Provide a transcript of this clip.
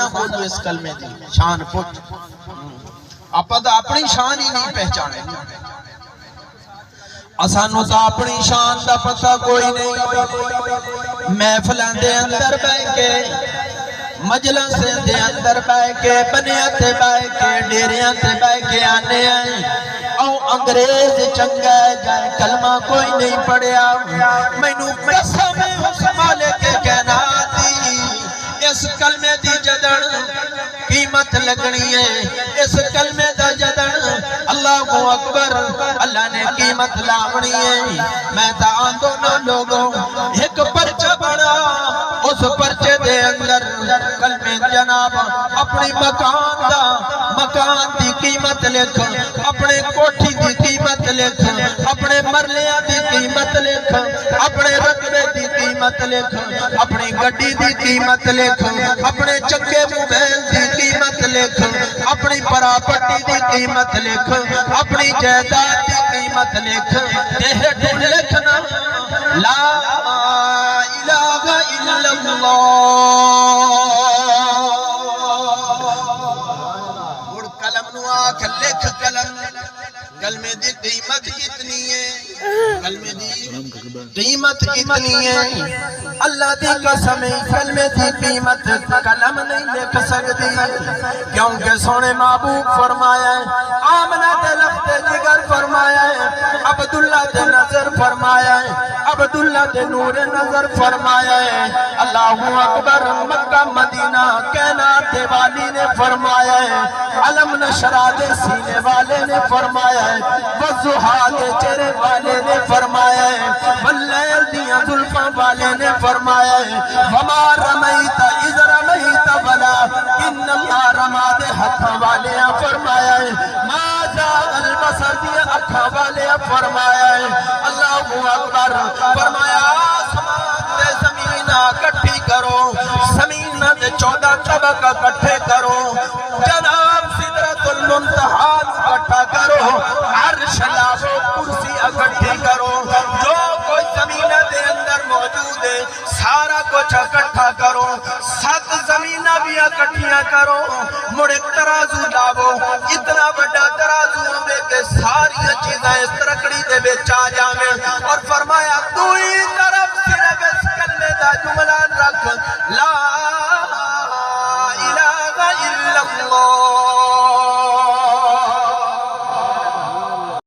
نہ ہو جو اس کلمے دی شان پوچھ اپا دا اپنی شان ہی نہیں پہچانے اسانو تا اپنی شان دا پتہ کوئی نہیں محفلان دے اندر بے کے مجلس دے اندر بے کے بنیاں تے بے کے ڈیریاں تے بے کے آنے ہیں او انگریز چنگا جائے کلمہ کوئی نہیں پڑھیا میں نو قسم اس مالک کے کہنا دی اس کلمے دی جدن قیمت لگنی ہے اس کلمے دا جدن اللہ اکبر اللہ نے قیمت لاونی ہے میں تا دونوں لوگوں ایک پرچہ بڑا اس پرچے دے اندر کلمے جناب اپنی مکان دی قیمت لکھ اپنے کوٹھی دی قیمت لکھ اپنے مرلیاں دی قیمت لکھ اپنے رقبے دی قیمت لکھ اپنی گڈی دی قیمت لکھ اپنے چنگے موبائل دی قیمت لکھ اپنی پراپرٹی دی قیمت لکھ اپنی جائیداد دی قیمت لکھ تہے لکھنا لا الہ الا اللہ اور قلم نو آکھ لکھ کلمے دی قیمت کتنی ہے کلمے دی قیمت کتنی ہے اللہ دی قسم کلمے دی قیمت قلم نہیں لکھ سکتی کیونکہ سونے محبوب فرمایا ہے آمنہ دے لخت جگر فرمایا ہے عبداللہ دے نظر فرمایا ہے عبداللہ دے نور نظر فرمایا ہے اللہ اکبر مکہ مدینہ کائنات والی نے فرمایا ہے علم نشرہ دے سینے والے نے فرمایا ہے وضحا دے چہرے والے نے فرمایا ہے واللیل دیاں زلفاں والے نے فرمایا ہے وما رمیت اذ رمیت ولا ان اللہ رما دے ہتھاں والے فرمایا ہے ما زاغ البصر دی اکھاں والے فرمایا ہے اللہ اکبر فرمایا آسمان دے زمین اکٹھی کرو زمین دے 14 طبق اکٹھے کرو جناب سدرۃ المنتہا اکٹھا کرو عرش لاو کرسی اکٹھی کرو جو کوئی زمین دے اندر موجود ہے سارا کچھ اکٹھا کرو 7 زمینہ بھی اکٹھیاں کرو مڑے ترازو لاو اتنا بڑا ترازو ہوئے کہ ساری چیزیں اس ترکڑی دے بیچ آ جاویں اور فرمایا تو ہی